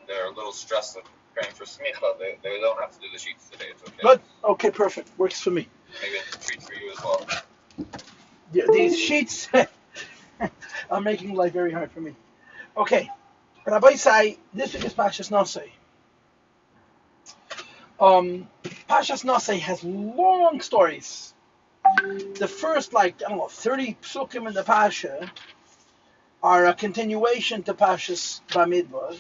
they're a little stressed with praying for smicha. They don't have to do the sheets today. It's okay. Good. Okay, perfect. Works for me. Maybe it's a treat for you as well. These sheets are making life very hard for me. Okay. Rabbi say this week is Parshas Nosei. Parshas Nosei has long stories. The first, 30 psukim in the Parsha are a continuation to Parshas Bamidbar,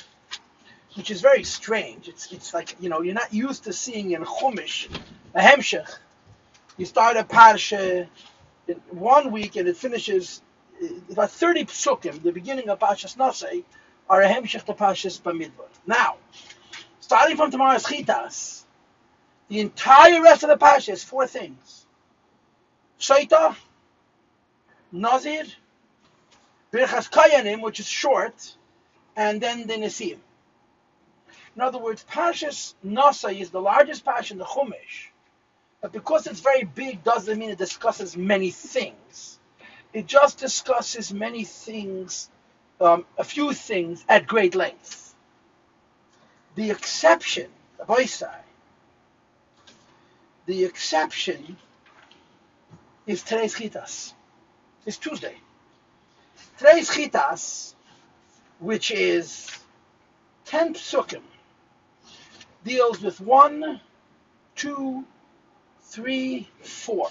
which is very strange. It's like, you're not used to seeing in Chumash a hemshech. You start a Parsha in 1 week and it finishes about 30 psukim. The beginning of Parshas Nosei are a hemshech to Parshas Bamidbar. Now, starting from tomorrow's Chitas, the entire rest of the Parsha is 4 things: Shaita, Nazir, Birchas Kayanim, which is short, and then the Nesiim. In other words, Parshas Nosei is the largest Parsha in the Chumash, but because it's very big doesn't mean it discusses many things. It just discusses many things, a few things at great length. The exception is today's Chitas. It's Tuesday. Today's Chitas, which is 10 psukim, deals with 1, 2, 3, 4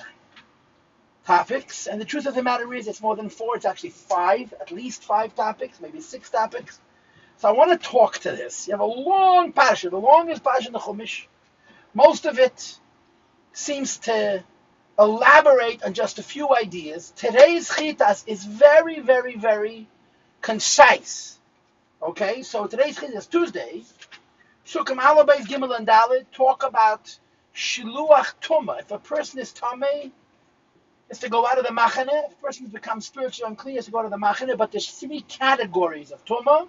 topics. And the truth of the matter is, it's more than 4. It's actually 5, at least 5 topics, maybe 6 topics. So I want to talk to this. You have a long Parsha, the longest Parsha in the Chumash. Most of it seems to elaborate on just a few ideas. Today's Chitas is very, very, very concise. Okay, so today's Chitas is Tuesday. Psukim Aleph, Beis, Gimel, and Dalet talk about Shiluach Tumah. If a person is Tameh, is to go out of the Machane. If a person has become spiritually unclean, is to go out of the Machane. But there's 3 categories of Tumah.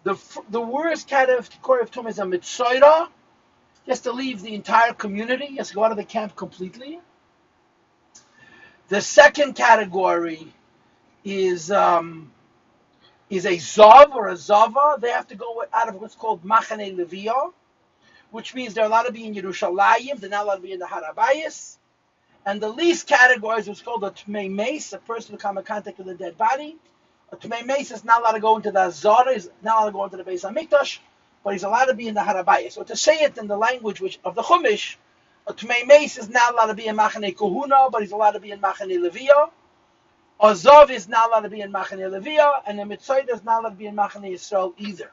The worst category of Tumah is a Mitzoira. He has to leave the entire community. He has to go out of the camp completely. The second category is a Zav or a Zava. They have to go out of what's called Machane Leviyah, which means they're allowed to be in Yerushalayim. They're not allowed to be in the Harabayis. And the least category is what's called a Tmei Meis, a person who come in contact with a dead body. A Tmei Meis is not allowed to go into the Zara, he's not allowed to go into the Beis HaMikdash, but he's allowed to be in the Harabayis. So to say it in the language of the Chumash, a Tmei Meis is not allowed to be in Machane Kohuna, but he's allowed to be in Machane Leviyah. A Zav is not allowed to be in Machane Leviyah, and a Mitzayda is not allowed to be in Machane Yisrael either.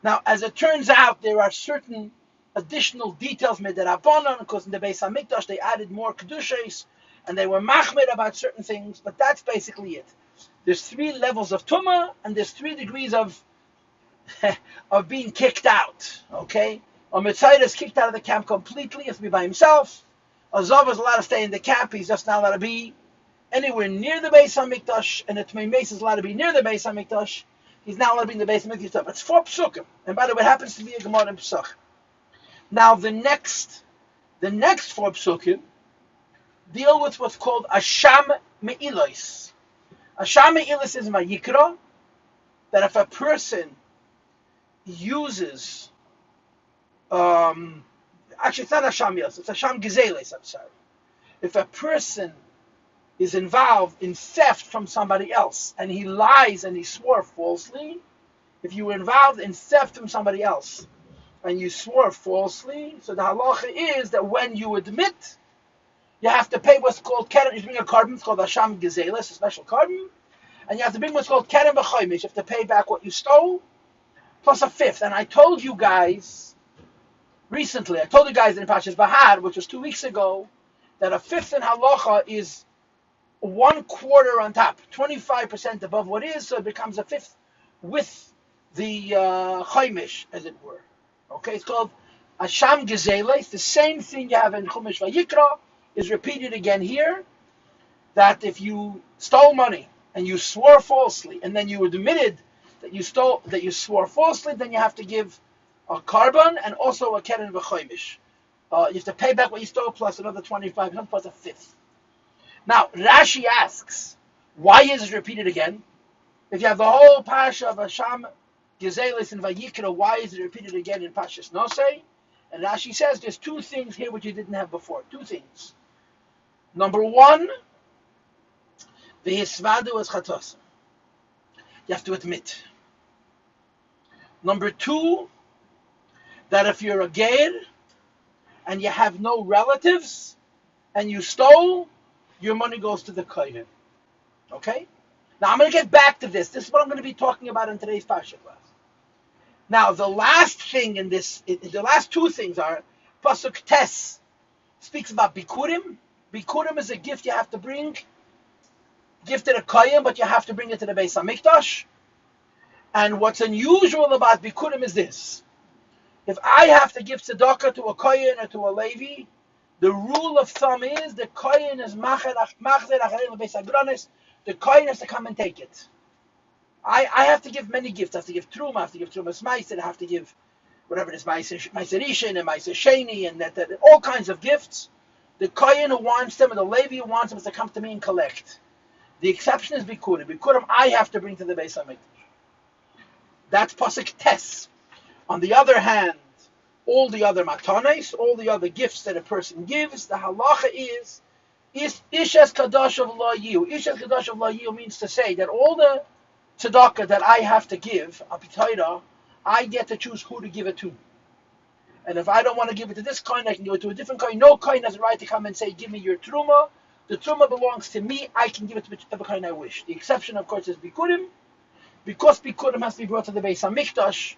Now, as it turns out, there are certain additional details midirabanan, because in the Beis HaMikdash they added more kedushas, and they were machmir about certain things, but that's basically it. There's 3 levels of tumah, and there's 3 degrees of being kicked out. Okay, a mitzayda is kicked out of the camp completely; he has to be by himself. A zav is allowed to stay in the camp; he's just not allowed to be anywhere near the Beis HaMikdash, and a tmei meis is allowed to be near the Beis HaMikdash. He's not allowed to be in the Beis HaMikdash. It's 4 psukim, and by the way, it happens to be a Gemara in Pesach. Now the next 4 psukim deal with what's called Asham Me'ilos. Asham Me'ilos is Vayikra, that if a person uses, actually it's not Asham Me'ilos, it's Asham Gezeles, I'm sorry. If a person is involved in theft from somebody else, and he lies and he swore falsely, if you were involved in theft from somebody else, and you swore falsely, so the halacha is that when you admit, you have to pay what's called keren. You bring a carbon, it's called Hasham Gezeles, a special carbon, and you have to bring what's called keren v'chomish. You have to pay back what you stole, plus a fifth. And I told you guys recently, in Parshas Bahar, which was 2 weeks ago, that a fifth in halacha is 1/4 on top, 25% above what is, so it becomes a fifth with the chomish, as it were. Okay, it's called Asham Gezeles. The same thing you have in Chumash Vayikra is repeated again here, that if you stole money and you swore falsely, and then you admitted that you swore falsely, then you have to give a carbon and also a keren v'chomish. You have to pay back what you stole plus another 25% plus a fifth. Now Rashi asks, why is it repeated again? If you have the whole parsha of Asham Gezelis and Vayikra. Why is it repeated again in Pashas Nosei? And Rashi says there's two things here which you didn't have before. Two things. Number one, the Hisvadu is Chatos. You have to admit. Number two, that if you're a Geir and you have no relatives and you stole, your money goes to the Kohen. Okay? Now I'm going to get back to this. This is what I'm going to be talking about in today's Parsha class. Now the last thing in this, the last two things are, Pasuk Tes speaks about Bikurim. Bikurim is a gift you have to bring, gift to the Kohen, but you have to bring it to the Beis HaMikdash. And what's unusual about Bikurim is this. If I have to give tzedakah to a Kohen or to a Levi, the rule of thumb is the Kohen is machzer acharei lebeis hagranis. The Kohen has to come and take it. I have to give many gifts. I have to give truma. I have to give trumas meiser. I have to give whatever it is, meiser rishon and meiser sheni and that all kinds of gifts. The Kohen who wants them and the Levi who wants them is to come to me and collect. The exception is Bikurim. Bikurim I have to bring to the Beis HaMikdash. That's Pasuk Tes. On the other hand, all the other matanes, all the other gifts that a person gives, the halacha is Ishes Kadosh of Layu. Ishes Kadosh of Layu means to say that all the tzedakah that I have to give, apitaira, I get to choose who to give it to. And if I don't want to give it to this coin, I can give it to a different coin. No coin has a right to come and say, give me your truma. The truma belongs to me. I can give it to whichever coin I wish. The exception, of course, is Bikurim. Because Bikurim has to be brought to the Beis HaMikdash,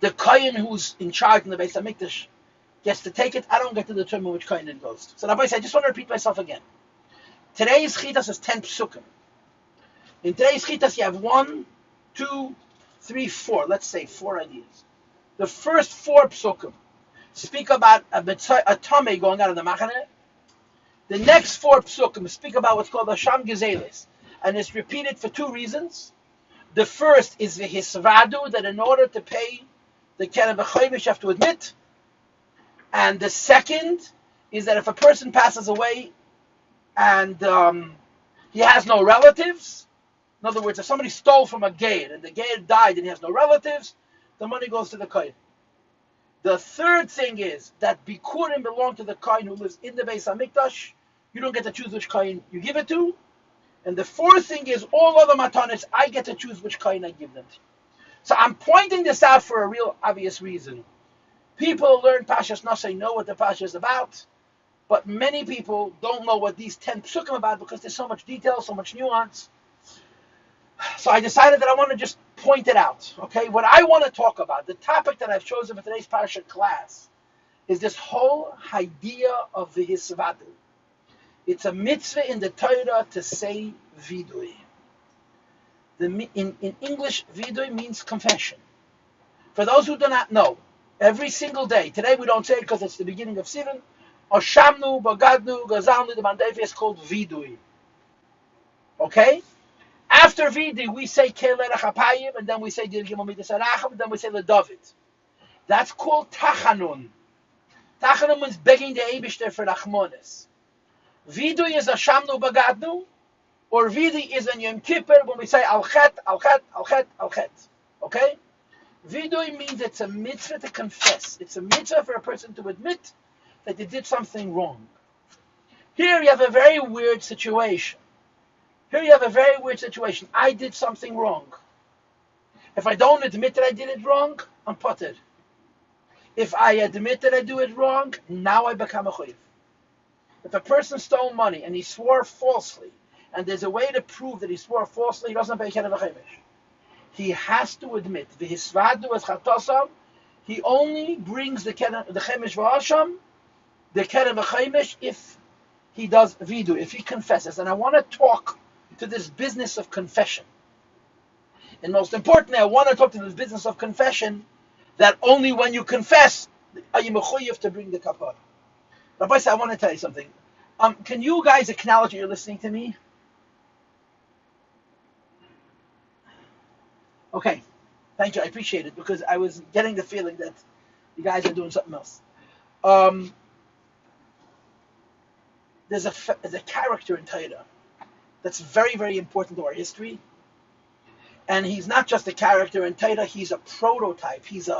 the kohen who's in charge in the Beis HaMikdash gets to take it. I don't get to determine which kohen it goes to. So Rabbi said, I just want to repeat myself again. Today's chitas is 10 psukim. In today's chitas you have 1, 2, 3, 4. Let's say 4 ideas. The first 4 psukim speak about a tamei going out of the machane. The next 4 psukim speak about what's called a sham gezelis. And it's repeated for 2 reasons. The first is the hisvadu, that in order to pay the keren v'chomish you have to admit. And the second is that if a person passes away and he has no relatives, in other words, if somebody stole from a geir and the geir died and he has no relatives, the money goes to the kohen. The third thing is that bikurim belong to the kohen who lives in the Beis HaMikdash. You don't get to choose which kohen you give it to. And the fourth thing is all other matanis, I get to choose which kohen I give them to. So I'm pointing this out for a real obvious reason. People who learn Pashas Nosei know what the Parsha is about, but many people don't know what these 10 psukim are about because there's so much detail, so much nuance. So I decided that I want to just point it out. Okay, what I want to talk about, the topic that I've chosen for today's Parsha class, is this whole idea of the Hisvadu. It's a mitzvah in the Torah to say Vidui. In English, Vidui means confession. For those who do not know, every single day, today we don't say it because it's the beginning of Sivan, Oshamnu, Bagadnu, Gazalnu, the Mandefi is called Vidui. Okay? After Vidui, we say Keler Achapayim, and then we say Dirgim Midas Arachim, and then we say David. That's called Tachanun. Tachanun means begging the Eibishter for Rachmonis. Vidui is a Shamnu Bagadnu, or Vidui is a Yom Kippur when we say Al Chet, Al Chet, Al Chet, Al Chet. Okay? Vidui means it's a mitzvah to confess. It's a mitzvah for a person to admit that they did something wrong. Here you have a very weird situation. I did something wrong. If I don't admit that I did it wrong, I'm potted. If I admit that I do it wrong, now I become a chuyev. If a person stole money and he swore falsely, and there's a way to prove that he swore falsely, he doesn't pay keren v'chomish. He has to admit the hisvadu as chatosam. He only brings the chemesh v'hasham, the keren v'chomish, if he does vidu, if he confesses. And I want to talk to this business of confession. And most importantly, I want to talk to this business of confession that only when you confess are you mechuyev to bring the kapara. Rabbi, I want to tell you something. Can you guys acknowledge that you're listening to me? Okay, thank you. I appreciate it because I was getting the feeling that you guys are doing something else. There's a character in Torah that's very, very important to our history, And he's not just a character in Torah, he's a prototype. He's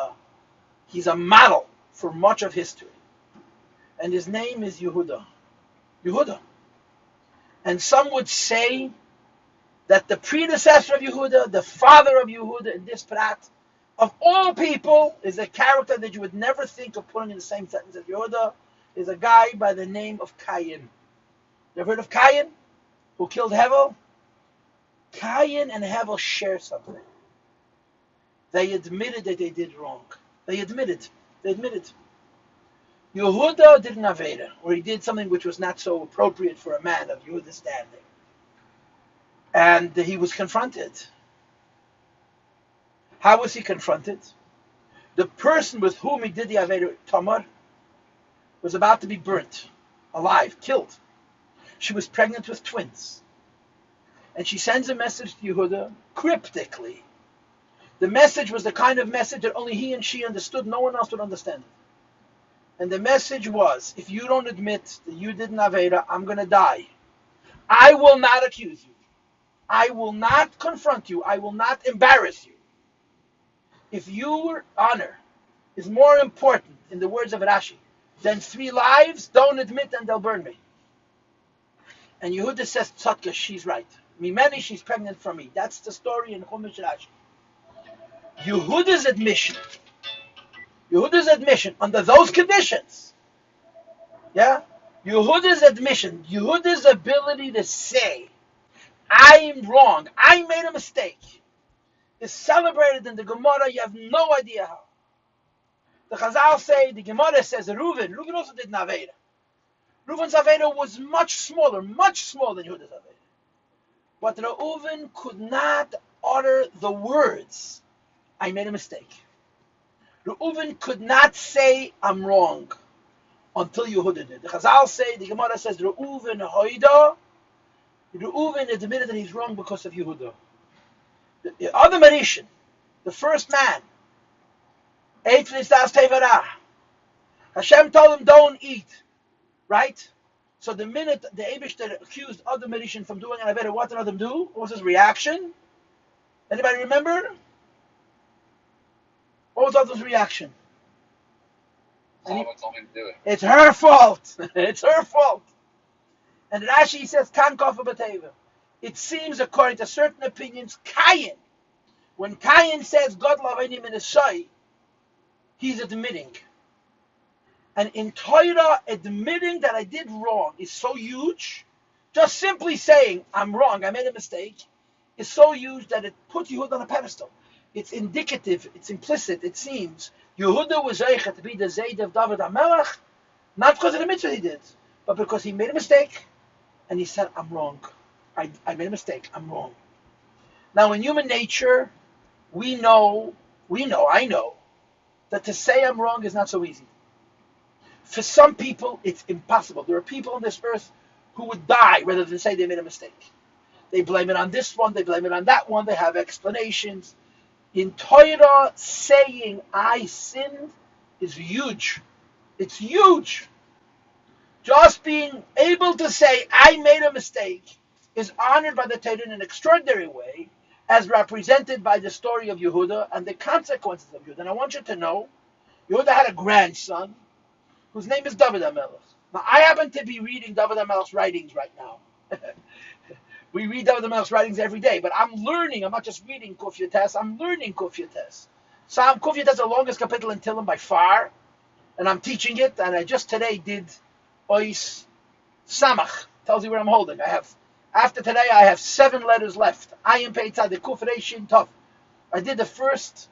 a model for much of history. And his name is Yehuda. Yehuda. And some would say that the predecessor of Yehuda, the father of Yehuda in this prat, of all people, is a character that you would never think of putting in the same sentence as Yehuda, is a guy by the name of Cain. You ever heard of Cain, who killed Hevel? Cain and Hevel share something. They admitted that they did wrong. They admitted. Yehuda did an Aveda, or he did something which was not so appropriate for a man of Yehuda's standing. And he was confronted. How was he confronted? The person with whom he did the Aveda, Tamar, was about to be burnt, alive, killed. She was pregnant with twins. And she sends a message to Yehuda cryptically. The message was the kind of message that only he and she understood. No one else would understand it. And the message was, if you don't admit that you did an Aveda, I'm going to die. I will not accuse you. I will not confront you. I will not embarrass you. If your honor is more important, in the words of Rashi, than 3 lives, don't admit and they'll burn me. And Yehuda says, Tzadka, she's right. Mimeni, she's pregnant from me. That's the story in Chumash Rashi. Yehuda's admission under those conditions, Yehuda's admission, Yehuda's ability to say, I am wrong, I made a mistake, is celebrated in the Gemara. You have no idea how. The Chazal say, the Gemara says, Reuven also did an Aveda. Reuven's Aveda was much smaller than Yehuda's Aveda. But Reuven could not utter the words, I made a mistake. Reuven could not say, I'm wrong, until Yehuda did. The Chazal say, the Gemara says, Reuven admitted that he's wrong because of Yehuda. The other Marishan, the first man, ate from his das tevarah. Hashem told him, don't eat. Right? So the minute the Eibishter accused other Marishan from doing an Aveda, what did Adam do? What was his reaction? Anybody remember? What was Adam's reaction? Someone told me to do it. It's her fault. It's her fault. And Rashi says, Kan kofa b'teva. It seems, according to certain opinions, Cain, when Cain says, God lavainim in a he's admitting. And in Torah, admitting that I did wrong is so huge. Just simply saying, I'm wrong, I made a mistake, is so huge that it puts Yehuda on a pedestal. It's indicative, it's implicit, it seems. Yehuda was zeichet to be the Zayd of David HaMelech, not because of the mitzvah he did, but because he made a mistake, and he said, I'm wrong. I made a mistake, I'm wrong. Now, in human nature, I know, that to say I'm wrong is not so easy. For some people, it's impossible. There are people on this earth who would die rather than say they made a mistake. They blame it on this one, they blame it on that one, they have explanations. In Torah, saying I sinned is huge. It's huge. Just being able to say I made a mistake is honored by the Torah in an extraordinary way, as represented by the story of Yehuda and the consequences of Yehuda. And I want you to know, Yehuda had a grandson whose name is David HaMelech. Now, I happen to be reading David HaMelech's writings right now. We read David HaMelech's writings every day, but I'm learning. I'm not just reading Kuf Yates, I'm learning Kuf Yates. Psalm Kuf Yates is the longest capital in Tehillim by far, and I'm teaching it, and I just today did Ois Samach. Tells you where I'm holding. After today, I have 7 letters left. Ayin Pei Tzaddik Kuf Reish Shin Tov. I did the first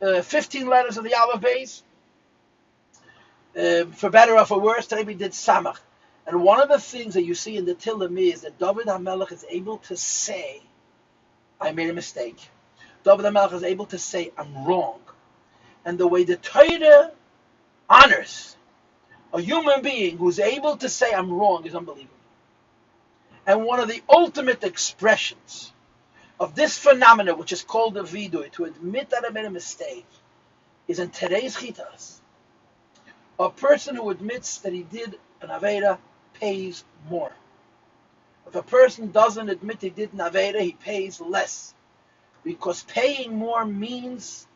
15 letters of the Aleph Beis. For better or for worse, today we did Samach. And one of the things that you see in the Tehillim is that David HaMelech is able to say, I made a mistake. David HaMelech is able to say, I'm wrong. And the way the Torah honors a human being who's able to say, I'm wrong, is unbelievable. And one of the ultimate expressions of this phenomenon, which is called the Vidui, to admit that I made a mistake, is in today's Chitas. A person who admits that he did an Aveda pays more. If a person doesn't admit he did an Aveda, he pays less. Because paying more means,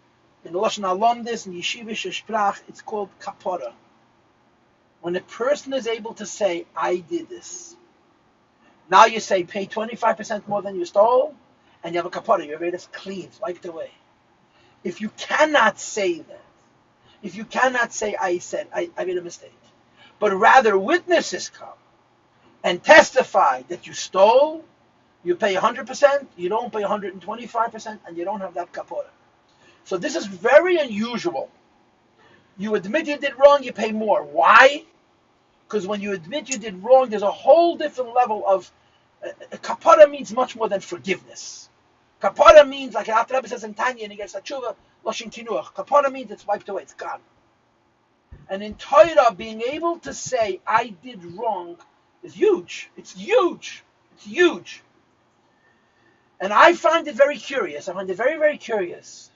in the Lashon Alondis, in Yeshivish Sprach, it's called kapara. When a person is able to say, I did this. Now you say, pay 25% more than you stole, and you have a kapara. Your rate is clean, wiped away. If you cannot say that, if you cannot say, I made a mistake, but rather witnesses come and testify that you stole, you pay 100%, you don't pay 125%, and you don't have that kapara. So this is very unusual. You admit you did wrong, you pay more. Why? Because when you admit you did wrong, there's a whole different level of kapara means much more than forgiveness. Kapara means, like Alter Rebbe says in Tanya, and he gets tshuva, loshin tinuach. Kapara means it's wiped away, it's gone. And in Torah, being able to say, I did wrong, is huge. It's huge. It's huge. And I find it very curious. I find it very, very curious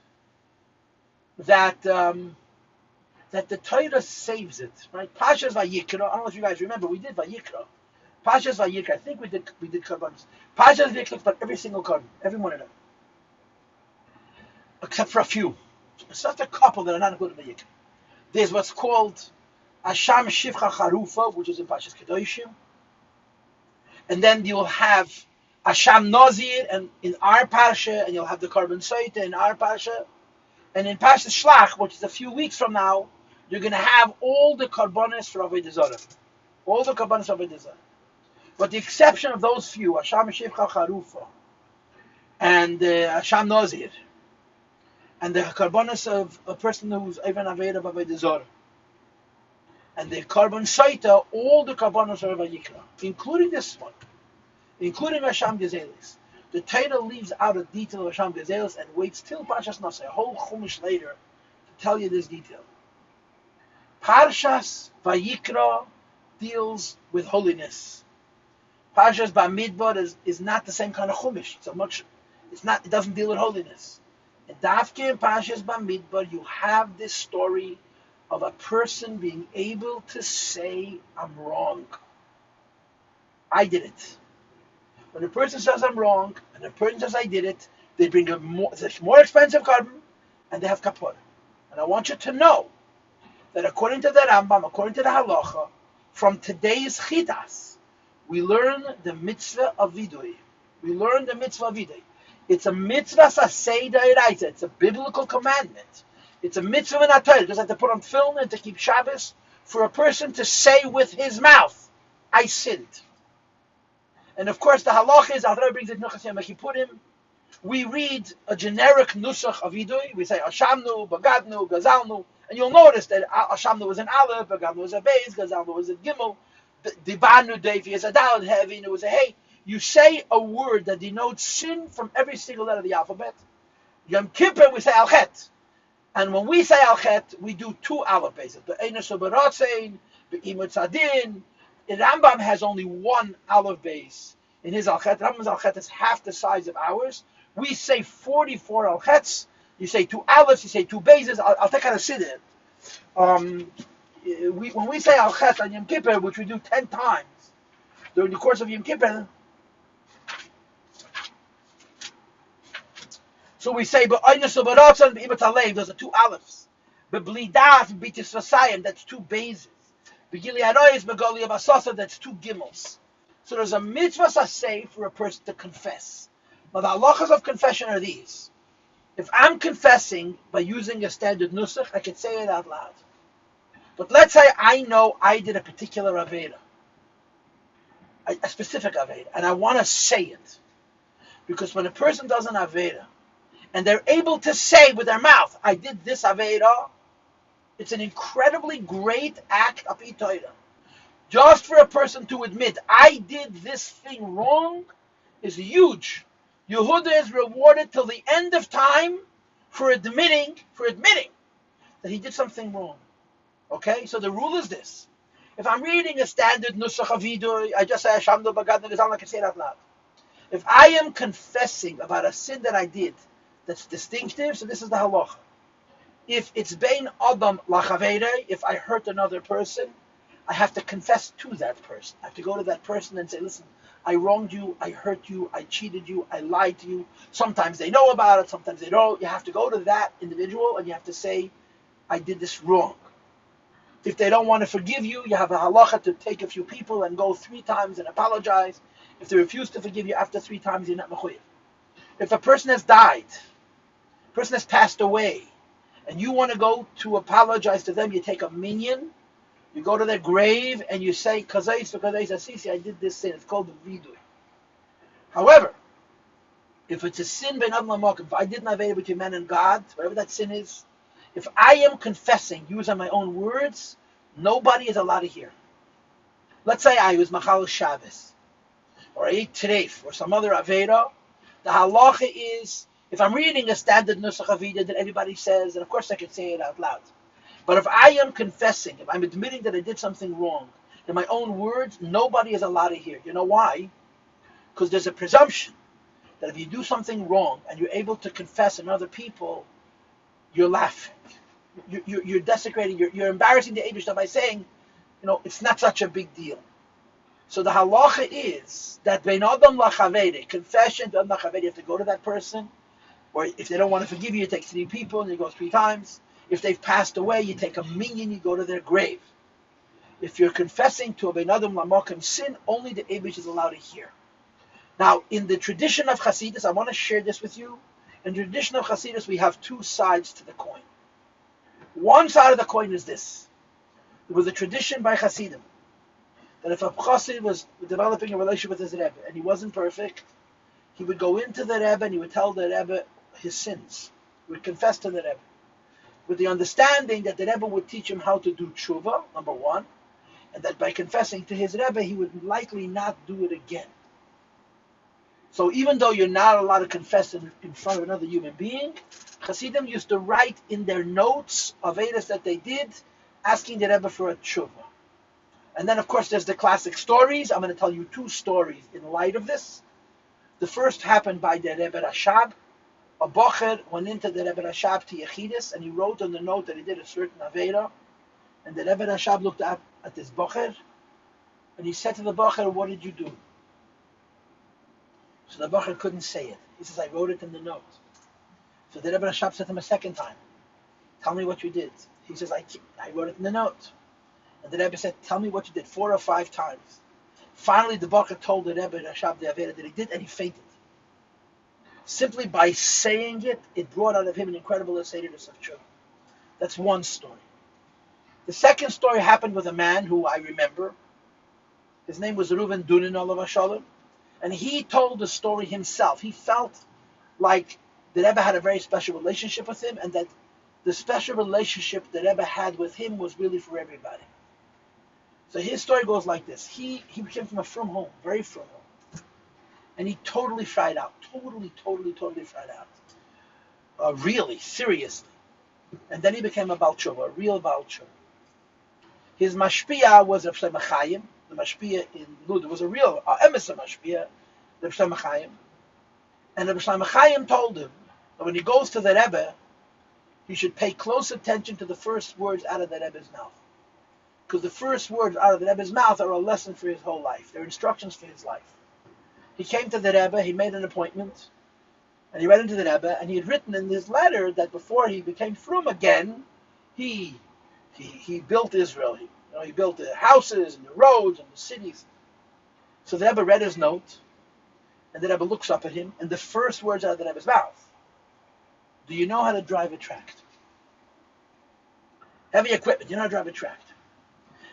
that that the Torah saves it. Right? Parsha's Vayikra. I don't know if you guys remember. We did Vayikra. Parsha's Vayikra. I think we did Karbanos. Parsha's Vayikra about every single Karban, every one of them, except for a few. It's just a couple that are not included in Vayikra. There's what's called Asham Shivcha Charufa, which is in Parsha's Kedoshim, and then you'll have Asham Nazir, and in our Parsha, and you'll have the Karban Soita in our Parsha, and in Parsha Shlach, which is a few weeks from now, you're going to have all the Karbanos for Avodah Zarah. All the Karbanos for Avodah Zarah. But the exception of those few, Asham Shivcha Charufa, and Asham Nazir, and the Karbanos of a person who's even Aved of Avodah Zarah, and the Karban Soita, all the Karbanos are Vayikra, including this one, including Asham Gezelis. The Torah leaves out a detail of Asham Gezelis and waits till Parshas Naseh, a whole Chumash later, to tell you this detail. Parshas Vayikra deals with holiness. Parshas Bamidbar is not the same kind of Chumash. It doesn't deal with holiness. In Dafke and Parshas Bamidbar, you have this story of a person being able to say, I'm wrong. I did it. When a person says I'm wrong, and a person says I did it, they bring a more expensive carbon, and they have kapor. And I want you to know that according to the Rambam, according to the Halacha, from today's Chitas, we learn the mitzvah of Vidui. We learn the mitzvah of Vidui. It's a mitzvah sasei d'oraisa. It's a biblical commandment. It's a mitzvah in Torah. You just have to put on film and to keep Shabbos for a person to say with his mouth, I sinned. And of course, the halach is, Alter Rebbe brings it Nuchas Yom Kippurim. We read a generic nusach of Vidui. We say Ashamnu, Bagadnu, Gazalnu, and you'll notice that Ashamnu was an Aleph, Bagadnu was a Beis, Gazalnu was a Gimel, Dibanu Devi is a Daled, Heavy, and it was a Hey. You say a word that denotes sin from every single letter of the alphabet. Yom Kippur, we say Al-Chet. And when we say Al-Chet, we do two Aleph bases. The Einus Uberatzein, the Imut Tzadin. Rambam has only one Aleph base in his Al-Chet. Rambam's Al-Chet is half the size of ours. We say 44 Al-Chets. You say two Alephs, you say two bases. I'll take out a siddur. When we say Al-Chet on Yom Kippur, which we do 10 times during the course of Yom Kippur, so we say, those are two Alephs. That's two bases. That's two Gimels. So there's a mitzvah saseh for a person to confess. Now the halachas of confession are these. If I'm confessing by using a standard nusach, I can say it out loud. But let's say I know I did a particular aveda, a specific aveda, and I want to say it. Because when a person does an aveda, and they're able to say with their mouth, I did this aveda, it's an incredibly great act of Torah. Just for a person to admit, I did this thing wrong, is huge. Yehuda is rewarded till the end of time for admitting that he did something wrong. Okay, so the rule is this. If I'm reading a standard nusach of Vidui, I just say, Hashamdo Bagad Negazal, I can say it out loud. If I am confessing about a sin that I did that's distinctive, so this is the halacha. If it's bein adam lachavere, if I hurt another person, I have to confess to that person. I have to go to that person and say, listen, I wronged you, I hurt you, I cheated you, I lied to you. Sometimes they know about it, sometimes they don't. You have to go to that individual and you have to say, I did this wrong. If they don't want to forgive you, you have a halacha to take a few people and go 3 times and apologize. If they refuse to forgive you after 3 times, you're not mechuyev. If a person has died, a person has passed away, and you want to go to apologize to them, you take a minyan, you go to their grave, and you say, Kazais v'kazais asisi, I did this sin. It's called the Vidui. However, if it's a sin ben adam l'makom, if I did not aveda between man and God, whatever that sin is, if I am confessing, using my own words, nobody is allowed to hear. Let's say I was Machal Shabbos, or I ate treif, or some other aveda. The halacha is, if I'm reading a standard nusach aveda that everybody says, and of course I can say it out loud, but if I am confessing, if I'm admitting that I did something wrong, in my own words, nobody is allowed to hear. You know why? Because there's a presumption that if you do something wrong and you're able to confess in other people, you're laughing. You're desecrating, you're embarrassing the Eibishter by saying, it's not such a big deal. So the halacha is that bein adam lachavedi, confession to adam lachavedi, you have to go to that person, or if they don't want to forgive you, you take 3 people and you go 3 times. If they've passed away, you take a minyan, you go to their grave. If you're confessing to a bein adam l'makom sin, only the Eibush is allowed to hear. Now, in the tradition of Hasidus, I want to share this with you. In the tradition of Hasidus, we have 2 sides to the coin. One side of the coin is this. It was a tradition by Hasidim that if a Chassid was developing a relationship with his Rebbe and he wasn't perfect, he would go into the Rebbe and he would tell the Rebbe his sins. He would confess to the Rebbe, with the understanding that the Rebbe would teach him how to do tshuva, number 1, and that by confessing to his Rebbe, he would likely not do it again. So even though you're not allowed to confess in front of another human being, Hasidim used to write in their notes of Vedas that they did, asking the Rebbe for a tshuva. And then, of course, there's the classic stories. I'm going to tell you 2 stories in light of this. The first happened by the Rebbe Rashab. A bocher went into the Rebbe Rashab to Yechidus, and he wrote on the note that he did a certain Aveda. And the Rebbe Rashab looked up at this bocher, and he said to the bocher, what did you do? So the bocher couldn't say it. He says, I wrote it in the note. So the Rebbe Rashab said to him a second time, tell me what you did. He says, I wrote it in the note. And the Rebbe said, tell me what you did, 4 or 5 times. Finally, the bocher told the Rebbe Rashab the Aveda that he did, and he fainted. Simply by saying it, it brought out of him an incredible ascendance of truth. That's one story. The second story happened with a man who I remember. His name was Reuven Dunin, Olav Shalom, and he told the story himself. He felt like the Rebbe had a very special relationship with him, and that the special relationship the Rebbe had with him was really for everybody. So his story goes like this. He came from a frum home, very frum home, and he totally fried out. Totally fried out. Really, seriously. And then he became a Baal Tshuva, a real Baal Tshuva. His mashpia was Reb Shlomo Chaim. The mashpia in Lud was a real emissary mashpia, Reb Shlomo Chaim. And Reb Shlomo Chaim told him that when he goes to the Rebbe, he should pay close attention to the first words out of the Rebbe's mouth. Because the first words out of the Rebbe's mouth are a lesson for his whole life. They're instructions for his life. He came to the Rebbe, he made an appointment, and he went into the Rebbe, and he had written in his letter that before he became frum again, he built Israel. He built the houses and the roads and the cities. So the Rebbe read his note, and the Rebbe looks up at him, and the first words out of the Rebbe's mouth, do you know how to drive a tractor? Heavy equipment, you know how to drive a tractor.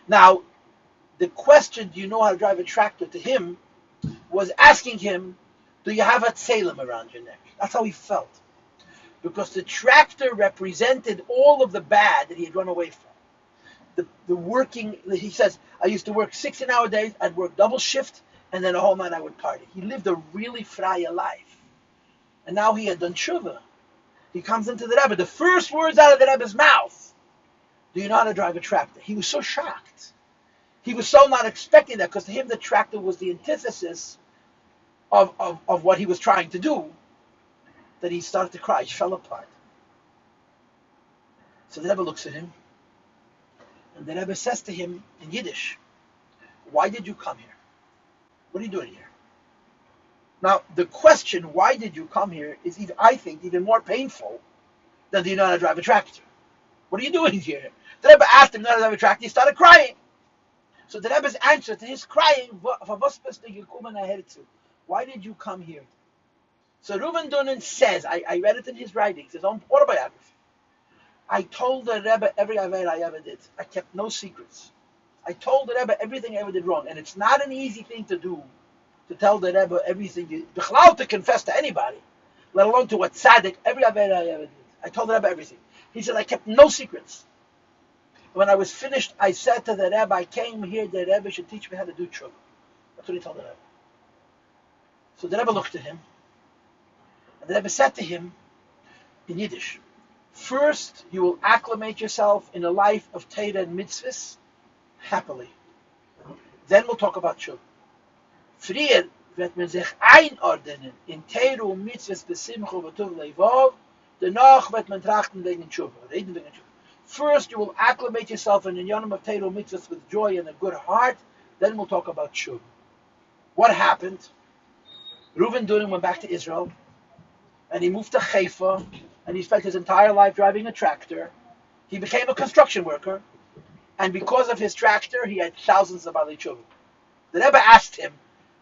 Now, the question, do you know how to drive a tractor, to him, was asking him, do you have a tzelem around your neck? That's how he felt. Because the tractor represented all of the bad that he had run away from. The working, he says, I used to work 16-hour days, I'd work double shift, and then the whole night I would party. He lived a really freie life. And now he had done tshuva. He comes into the Rebbe. The first words out of the Rebbe's mouth, do you know how to drive a tractor? He was so shocked. He was so not expecting that, because to him the tractor was the antithesis of what he was trying to do, that he started to cry. He fell apart. So the Rebbe looks at him, And the Rebbe says to him in Yiddish, why did you come here? What are you doing here? Now, the question, why did you come here, is, I think, even more painful than do you know how to drive a tractor? What are you doing here? The Rebbe asked him, "Do you know how to drive a tractor?" He started crying. So the Rebbe's answer to his crying, why did you come here? So Reuven Dunin says, I read it in his writings, his own autobiography. I told the Rebbe every avera I ever did. I kept no secrets. I told the Rebbe everything I ever did wrong. And it's not an easy thing to do, to tell the Rebbe everything, to confess to anybody, let alone to a tzaddik, every avera I ever did. I told the Rebbe everything. He said, I kept no secrets. When I was finished, I said to the Rebbe, I came here, the Rebbe should teach me how to do tshuva. That's what he told the Rebbe. So the Rebbe looked at him, and the Rebbe said to him in Yiddish, first, you will acclimate yourself in a life of Torah and mitzvahs happily. Then we'll talk about tshuva. Früher wird man sich einordnen in Torah und mitzvahs besimcha v'tov leivov. Danach wird man trachten wegen tshuva, reden wegen tshuva. First, you will acclimate yourself in the yonam of Torah mitzvahs with joy and a good heart. Then we'll talk about tshuva. What happened? Reuven Dunin went back to Israel, and he moved to Haifa, and he spent his entire life driving a tractor. He became a construction worker, and because of his tractor, he had thousands of Balei Tshuva. The Rebbe asked him,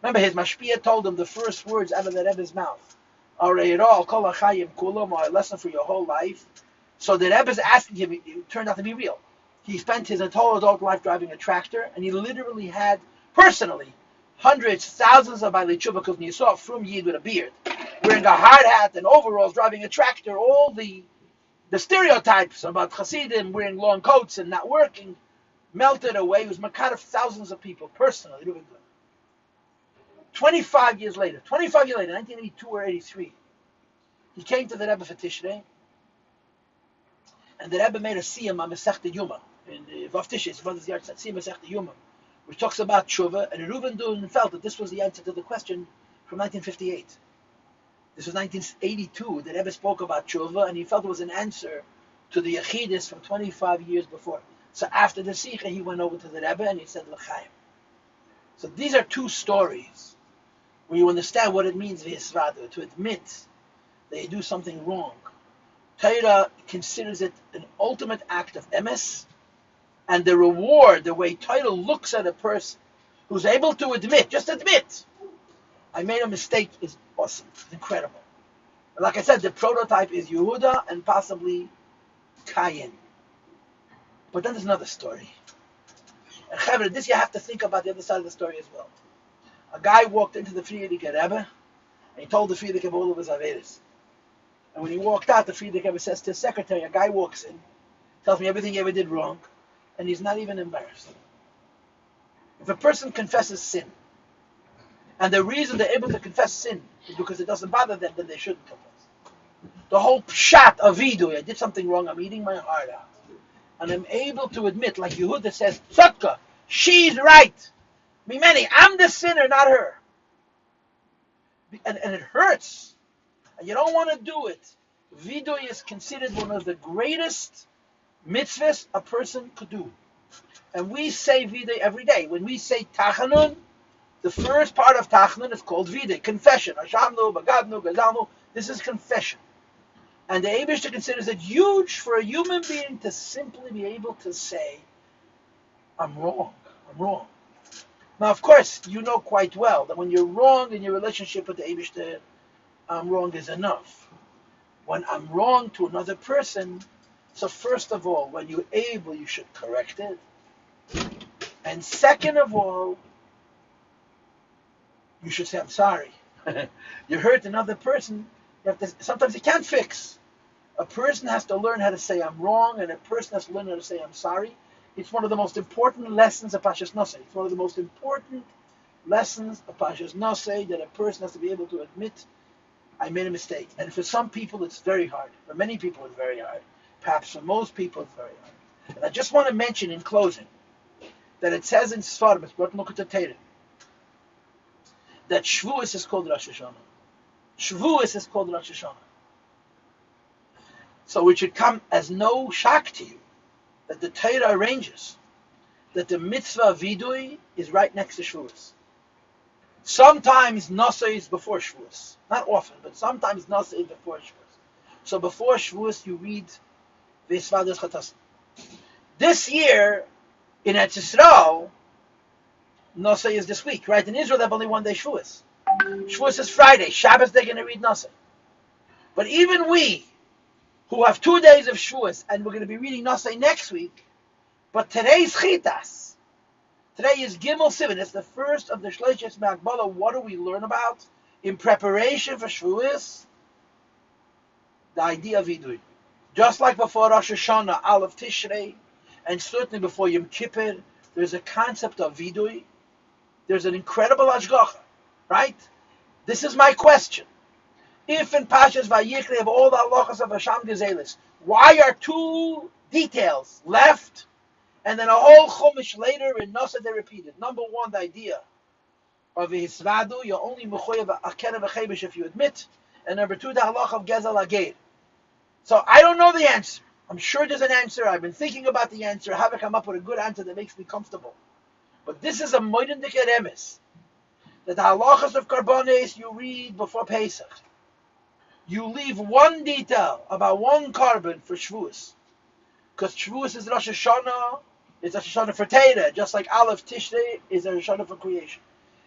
remember his mashpia told him the first words out of the Rebbe's mouth, a lesson for your whole life. So the Rebbe's asking him, it turned out to be real. He spent his entire adult life driving a tractor, and he literally had, personally, hundreds, thousands of Balei Tshuva, because when you saw a Frum Yid with a beard, wearing a hard hat and overalls, driving a tractor, all the stereotypes about Hasidim wearing long coats and not working melted away. He was makar of thousands of people, personally. 25 years later, 1982 or 83, he came to the Rebbe for Tishrei, and the Rebbe made a siyum on Masechta Yuma in Vav Tishrei, his mother's yard said siyum Masechta Yuma, which talks about tshuva, and Reuven Dunin felt that this was the answer to the question from 1958. This was 1982. The Rebbe spoke about tshuva, and he felt it was an answer to the Yechidus from 25 years before. So after the Sikha, he went over to the Rebbe and he said, L'chaim. So these are two stories where you understand what it means, v'hisvadu, to admit that you do something wrong. Torah considers it an ultimate act of emes, and the reward, the way Torah looks at a person who's able to admit, just admit, I made a mistake, is awesome. It's incredible. And like I said, the prototype is Yehuda and possibly Cain. But then there's another story. And Chavre, this you have to think about the other side of the story as well. A guy walked into the Frierdiker Rebbe, and he told the Frierdiker all of his averis. And when he walked out, the Frierdiker Rebbe says to his secretary, a guy walks in, tells me everything he ever did wrong, and he's not even embarrassed. If a person confesses sin, and the reason they're able to confess sin is because it doesn't bother them, then they shouldn't confess. The whole pshat of Vidui, I did something wrong, I'm eating my heart out. And I'm able to admit, like Yehuda says, Tzodka, she's right. Mimeni, I'm the sinner, not her. And it hurts. And you don't want to do it. Vidui is considered one of the greatest mitzvahs a person could do. And we say Vidui every day. When we say Tachanun, the first part of Tachanun is called Vidui, confession. Hashamnu, Bagadnu, Gazalnu. This is confession. And the Eibishter considers it huge for a human being to simply be able to say, I'm wrong. Now, of course, you know quite well that when you're wrong in your relationship with the Eibishter, I'm wrong is enough. When I'm wrong to another person, so first of all, when you're able, you should correct it. And second of all, you should say, I'm sorry. You hurt another person, sometimes you can't fix. A person has to learn how to say I'm wrong, and a person has to learn how to say I'm sorry. It's one of the most important lessons of Pashas Nosei. It's one of the most important lessons of Pashas Nosei, that a person has to be able to admit, I made a mistake. And for some people, it's very hard. For many people, it's very hard. Perhaps for most people, it's very hard. And I just want to mention in closing that it says in Sfarim, it's brought look at the Torah, that Shavuos is called Rosh Hashanah. Shavuos is called Rosh Hashanah. So it should come as no shock to you that the Torah arranges that the mitzvah of Vidui is right next to Shavuos. Sometimes Nasa is before Shavuos. Not often, but sometimes Nasa is before Shavuos. So before Shavuos, you read V'Yisvadas Chatas. This year, in Eretz Yisrael, Nasa is this week, right? In Israel, they have only one day Shavuos. Shavuos is Friday. Shabbos, they're going to read Nasa. But even we, who have 2 days of Shavuos, and we're going to be reading Nasa next week, but today's Chitas. Today is Gimel Sivan. It's the first of the Shleishes Ma'akbala. What do we learn about? In preparation for Shavuos, the idea of Vidui. Just like before Rosh Hashanah, Aleph Tishrei, and certainly before Yom Kippur, there's a concept of Vidui. There's an incredible Ashgacha, right? This is my question. If in Pashas Vayikra of all the halachas of Hasham Gezelis, why are 2 details left? And then a whole chumash later in Nasa they repeated. Number 1, the idea of Hisvadu, you're only mechoyev akerev v'chebesh if you admit. And number 2, the halach of Gezel Ageir. So I don't know the answer. I'm sure there's an answer. I've been thinking about the answer. I haven't come up with a good answer that makes me comfortable. But this is a moeden diket emes. That the halachas of karbones you read before Pesach. You leave 1 detail about 1 carbon for Shavuos. Because Shavuos is Rosh Hashanah. It's Rosh Hashanah for Torah, just like Aleph Tishrei is a Rosh Hashanah for creation.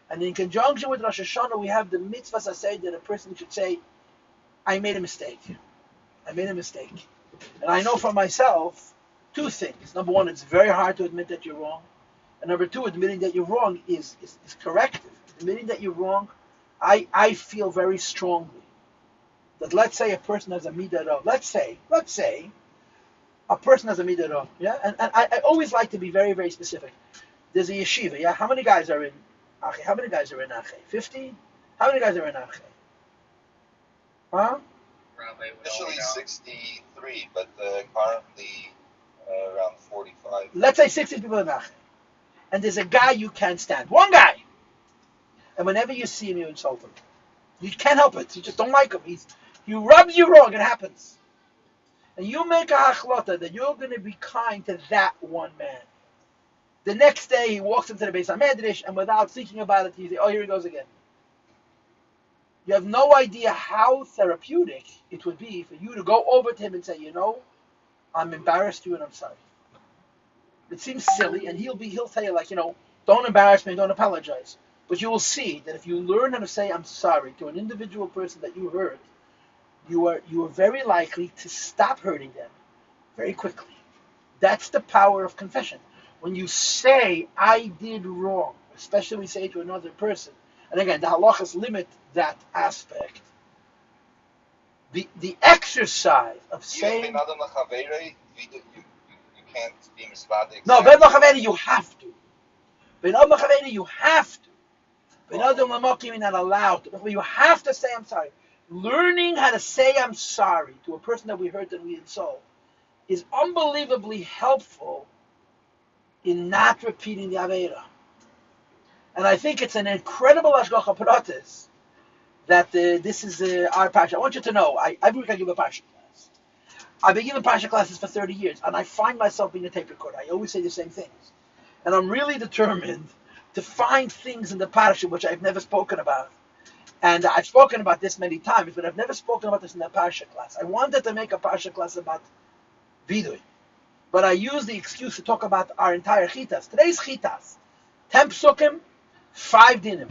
And in conjunction with Rosh Hashanah, we have the mitzvah saseh that a person should say, I made a mistake. I made a mistake. And I know for myself 2 things. Number 1, it's very hard to admit that you're wrong. And number 2, admitting that you're wrong is corrective. Admitting that you're wrong, I feel very strongly that let's say a person has a midah rov. Let's say, a person has a midah rov, yeah? And I always like to be very, very specific. There's a yeshiva, yeah? How many guys are in Ache? How many guys are in Ache? 50? How many guys are in Ache? Huh? Initially 63, but currently around 45. Let's say 60 people in Ache. And there's a guy you can't stand. 1 guy! And whenever you see him, you insult him. You can't help it. You just don't like him. He rubs you wrong. It happens. And you make a hachlata that you're going to be kind to that 1 man. The next day, he walks into the Beis HaMedrash, and without thinking about it, he says, oh, here he goes again. You have no idea how therapeutic it would be for you to go over to him and say, I'm embarrassed you and I'm sorry. It seems silly, and he'll tell you, don't embarrass me, don't apologize. But you will see that if you learn how to say I'm sorry to an individual person that you hurt, you are very likely to stop hurting them very quickly. That's the power of confession. When you say, I did wrong, especially when we say it to another person, and again, the halachas limit that aspect. The exercise of saying... You can't be misvadik. No, Ben Lachaveri, you have to. Ben Lachaveri, you have to. Ben Adam Lamokim, you're not allowed to. But you have to say I'm sorry. Learning how to say I'm sorry to a person that we hurt and we insult is unbelievably helpful in not repeating the Aveira. And I think it's an incredible Ashgacha Pratis that this is our Parsha. I want you to know, every week I give a Parsha class. I've been giving Parsha classes for 30 years, and I find myself being a tape recorder. I always say the same things. And I'm really determined to find things in the Parsha which I've never spoken about. And I've spoken about this many times, but I've never spoken about this in a Parsha class. I wanted to make a Parsha class about Vidui, but I used the excuse to talk about our entire Chitas. Today's Chitas, 10 psukim, 5 dinim,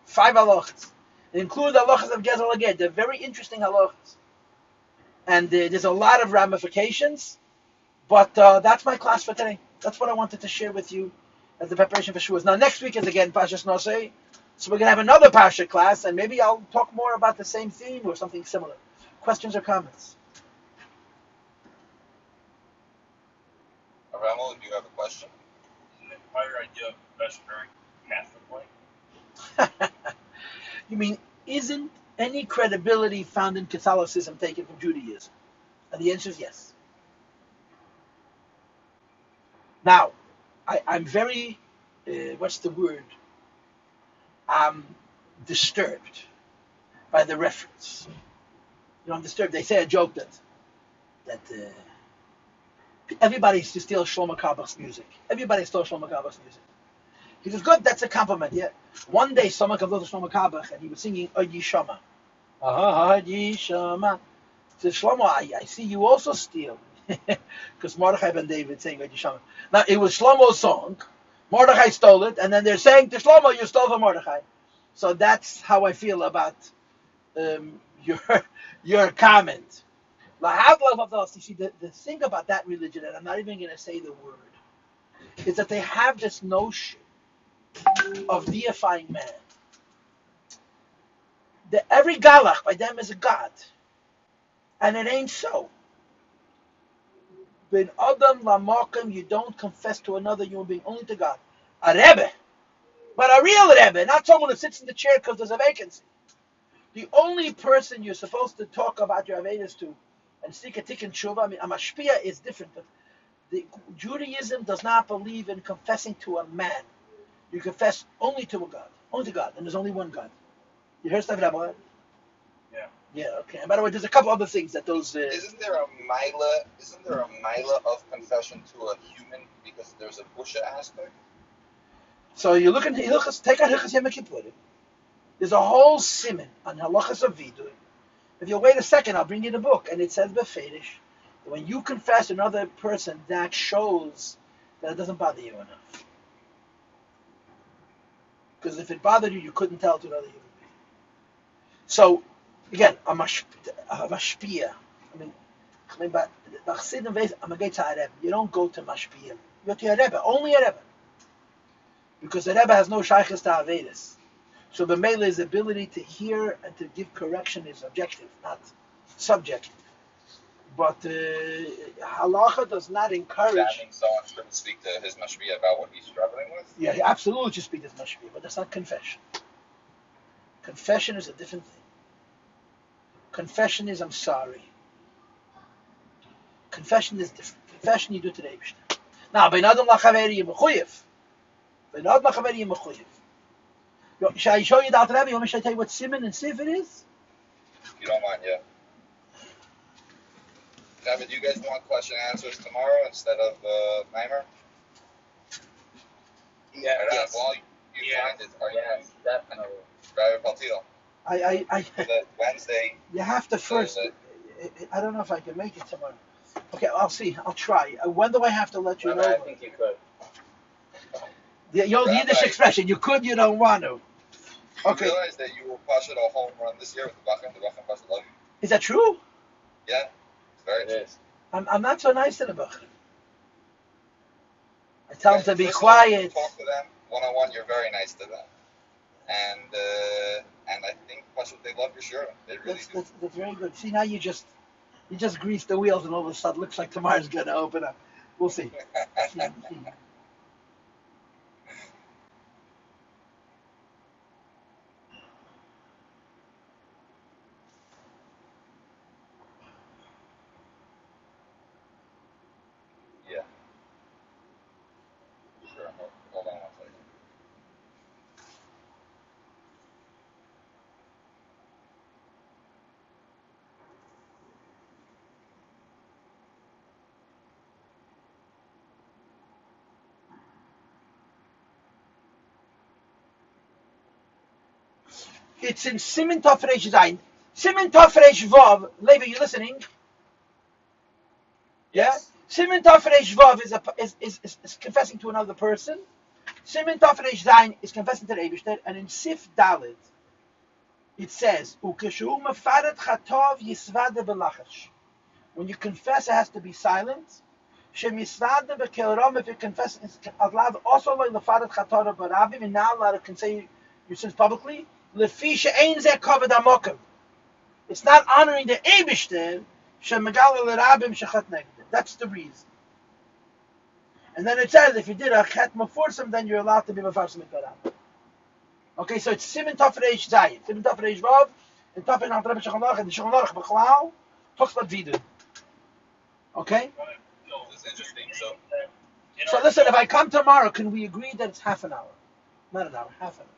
5 halachas. They include the halachas of Gezel Aged. They're very interesting halachas. And there's a lot of ramifications, but that's my class for today. That's what I wanted to share with you as the preparation for Shavuos. Now, next week is again Parshas Nosei, so we're going to have another Parsha class, and maybe I'll talk more about the same theme or something similar. Questions or comments? Ramel, do you have a question? Isn't it part of your idea of confession during Catholic way? You mean, isn't any credibility found in Catholicism taken from Judaism? And the answer is yes. Now, I'm very, what's the word? I'm disturbed by the reference. I'm disturbed. They say a joke that everybody used to steal Shlomo Kabach's music. Everybody stole Shlomo Kabach's music. He says, good, that's a compliment, yeah. One day, someone comes over to Shlomo Kabach, and he was singing Od Yishama. Od Yishama. He says, Shlomo, I see you also steal. Because Mordechai ben David saying Od Yishama. Now, it was Shlomo's song. Mordechai stole it, and then they're saying to Shlomo, you stole from Mordechai. So that's how I feel about your comment. You see, the thing about that religion, and I'm not even going to say the word, is that they have this notion of deifying man. Every galach by them is a god. And it ain't so. Ben Adam Lamakim, you don't confess to another human being, only to God. A Rebbe. But a real Rebbe, not someone who sits in the chair because there's a vacancy. The only person you're supposed to talk about your Avedas to and seek a tikkun tshuva, I mean, a mashpia is different, but Judaism does not believe in confessing to a man. You confess only to a God. Only to God. And there's only one God. You heard stuff about that? Yeah. Yeah, okay. And by the way, there's a couple other things that those... Isn't there a mila of confession to a human because there's a busha aspect? So you look into take out Hilchas Yom Kippurim. There's a whole siman on halachas of Vidui. If you'll wait a second, I'll bring you the book. And it says befedish, that when you confess another person, that shows that it doesn't bother you enough. Because if it bothered you, you couldn't tell to another human being. So, again, a mashpia. You don't go to mashpia. You go to a Rebbe, only a Rebbe. Because the Rebbe has no shaykhs to Avedis. So the Mele's ability to hear and to give correction is objective, not subjective. But halacha does not encourage. That means someone shouldn't speak to his mashpia about what he's struggling with? Yeah, he absolutely should speak to his mashpia, but that's not confession. Confession is a different thing. Confession is, I'm sorry. Confession is different. Confession you do to the Eibishter. Now, Ben Adam Lachaveri Yemechuyev. Ben Adam Lachaveri Yemechuyev. Shall I show you the Alter Rebbe? You want me to tell you what Siman and Sif it is? You don't mind, yeah. Rebbe, do you guys want question and answers tomorrow instead of Maimer? Yeah. Yes. Well, you find it. Are Yes, definitely. Rabbi Paltiel. I The Wednesday. You have to first. I don't know if I can make it tomorrow. Okay, I'll see. I'll try. When do I have to let you know? I think you could. The old Yiddish expression: you could, you don't want to. Okay. You realize that you will push it a home run this year with the Bachman. The Bachman Pasha love you. Is that true? Yeah, it's very true. It is. I'm not so nice to the Bachman. I tell them to be First of all, quiet. you talk to them one-on-one. You're very nice to them, and I think Pasha, they love your shirt. They really do. That's very good. See, now you just grease the wheels, and all of a sudden, looks like tomorrow's going to open up. We'll see. Yeah. Sure. Hold on one second. It's in Siman Tov Reish Zayin. Siman Tov Reish Vav. Levi, you listening? Yes. Yeah? Siman Tov Reish Vav is confessing to another person. Siman Tov Reish Zayin is confessing to the Eibishter. And in Sif Dalet, it says, Ukeshu mefaret chatov yisvade belachash. When you confess, it has to be silent. Shem yisvade bekelrom, if you confess, it's allowed also like lefaret chatov barabim, and now allowed to say your sins publicly. Lefisha ein zeh kavod amokim. It's not honoring the Eibishter. Shem megal lerabim shechat neged. That's the reason. And then it says, if you did a chet meforsim, then you're allowed to be mefarsim et barabim. Okay, so it's Siman Tov Reish Zayin, Siman Tov Reish Vav, and Tov and Alter Rebbe Shulchan Aruch, and the Shulchan Aruch B'chlal talks about Vidui. Okay. It's interesting. So listen, if I come tomorrow, can we agree that it's half an hour, not an hour, half an hour?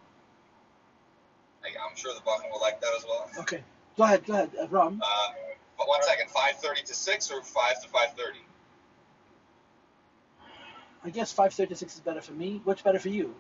I'm sure the Bachman will like that as well. Okay. Go ahead, Ram. But 1 second. 5:30 to 6 or 5 to 5:30. I guess 5:36 is better for me. What's better for you?